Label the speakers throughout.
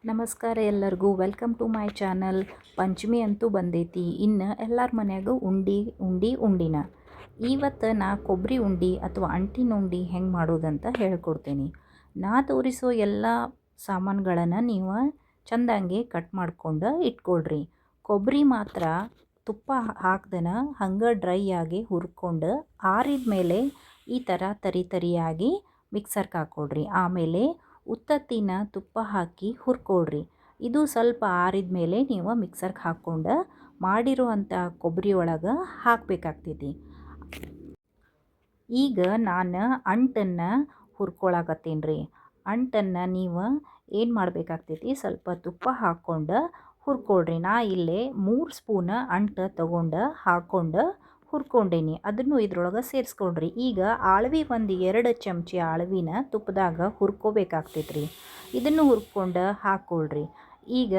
Speaker 1: ನಮಸ್ಕಾರ ಎಲ್ಲರಿಗೂ welcome to my channel. Panchami ಅಂತೂ ಬಂದೈತಿ. ಇನ್ನು ಎಲ್ಲರ ಮನ್ಯಾಗ ಉಂಡಿನ ಇವತ್ತು ನಾ ಕೊಬ್ಬರಿ ಉಂಡೆ ಅಥವಾ ಅಂಟಿನ ಉಂಡೆ ಹೆಂಗೆ ಮಾಡೋದಂತ ಹೇಳ್ಕೊಡ್ತೀನಿ. ನಾ ತೋರಿಸೋ ಎಲ್ಲ ಸಾಮಾನುಗಳನ್ನು ನೀವು ಚೆಂದಂಗೆ ಕಟ್ ಮಾಡ್ಕೊಂಡು ಇಟ್ಕೊಳ್ರಿ. ಕೊಬ್ಬರಿ ಮಾತ್ರ ತುಪ್ಪ ಹಾಕ್ದನ ಹಂಗೆ ಡ್ರೈ ಆಗಿ ಹುರ್ಕೊಂಡು ಆರಿದ ಮೇಲೆ ಈ ಥರ ತರಿಯಾಗಿ ಮಿಕ್ಸರ್ಗೆ ಹಾಕ್ಕೊಳ್ರಿ. ಆಮೇಲೆ ಉತ್ತತ್ತಿನ ತುಪ್ಪ ಹಾಕಿ ಹುರ್ಕೊಳ್ರಿ. ಇದು ಸ್ವಲ್ಪ ಆರಿದ ಮೇಲೆ ನೀವು ಮಿಕ್ಸರ್ಗೆ ಹಾಕ್ಕೊಂಡು ಮಾಡಿರುವಂಥ ಕೊಬ್ಬರಿ ಒಳಗೆ ಹಾಕಬೇಕಾಗ್ತೈತಿ. ಈಗ ನಾನು ಅಂಟನ್ನು ಹುರ್ಕೊಳಕತ್ತೀನಿ ರೀ. ಅಂಟನ್ನು ನೀವು ಏನು ಮಾಡಬೇಕಾಗ್ತೈತಿ, ಸ್ವಲ್ಪ ತುಪ್ಪ ಹಾಕ್ಕೊಂಡು ಹುರ್ಕೊಳ್ರಿ. ನಾ ಇಲ್ಲೇ 3 ಸ್ಪೂನ್ ಅಂಟು ತೊಗೊಂಡು ಹಾಕ್ಕೊಂಡು ಹುರ್ಕೊಂಡೇನಿ. ಅದನ್ನು ಇದ್ರೊಳಗೆ ಸೇರಿಸ್ಕೊಳ್ರಿ. ಈಗ ಆಳ್ವಿ ಒಂದು 2 ಚಮಚಿ ಆಳ್ವಿನ ತುಪ್ಪದಾಗ ಹುರ್ಕೋಬೇಕಾಗ್ತೈತ್ರಿ. ಇದನ್ನು ಹುರ್ಕೊಂಡು ಹಾಕ್ಕೊಳ್ರಿ. ಈಗ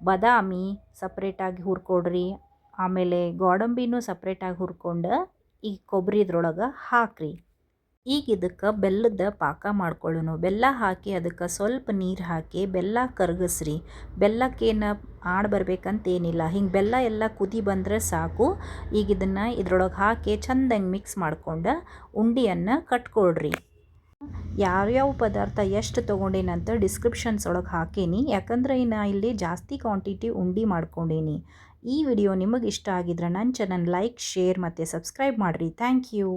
Speaker 1: ಬಾದಾಮಿ ಸಪ್ರೇಟಾಗಿ ಹುರ್ಕೊಳ್ರಿ. ಆಮೇಲೆ ಗೋಡಂಬಿನೂ ಸಪ್ರೇಟಾಗಿ ಹುರ್ಕೊಂಡು ಈ ಕೊಬ್ಬರಿ ಇದ್ರೊಳಗೆ ಹಾಕ್ರಿ. ಈಗ ಇದಕ್ಕೆ ಬೆಲ್ಲದ ಪಾಕ ಮಾಡ್ಕೊಳ್ಳೋಣ. ಬೆಲ್ಲ ಹಾಕಿ ಅದಕ್ಕೆ ಸ್ವಲ್ಪ ನೀರು ಹಾಕಿ ಬೆಲ್ಲ ಕರಗಿಸ್ರಿ. ಬೆಲ್ಲಕ್ಕೇನು ಬರ್ಬೇಕಂತೇನಿಲ್ಲ. ಹಿಂಗೆ ಬೆಲ್ಲ ಎಲ್ಲ ಕುದಿ ಬಂದರೆ ಸಾಕು. ಈಗ ಇದನ್ನು ಇದ್ರೊಳಗೆ ಹಾಕಿ ಚೆಂದಂಗೆ ಮಿಕ್ಸ್ ಮಾಡ್ಕೊಂಡು ಉಂಡೆಯನ್ನು ಕಟ್ಕೊಳ್ರಿ. ಯಾವ್ಯಾವ ಪದಾರ್ಥ ಎಷ್ಟು ತೊಗೊಂಡೇನಂತ ಡಿಸ್ಕ್ರಿಪ್ಷನ್ಸ್ ಒಳಗೆ ಹಾಕೀನಿ. ಯಾಕಂದ್ರೆ ನಾ ಇಲ್ಲಿ ಜಾಸ್ತಿ ಕ್ವಾಂಟಿಟಿ ಉಂಡೆ ಮಾಡ್ಕೊಂಡೀನಿ. ಈ ವಿಡಿಯೋ ನಿಮಗೆ ಇಷ್ಟ ಆಗಿದ್ರೆ ನನ್ನ ಚಾನಲ್ ಲೈಕ್, ಶೇರ್ ಮತ್ತು ಸಬ್ಸ್ಕ್ರೈಬ್ ಮಾಡಿರಿ. Thank you.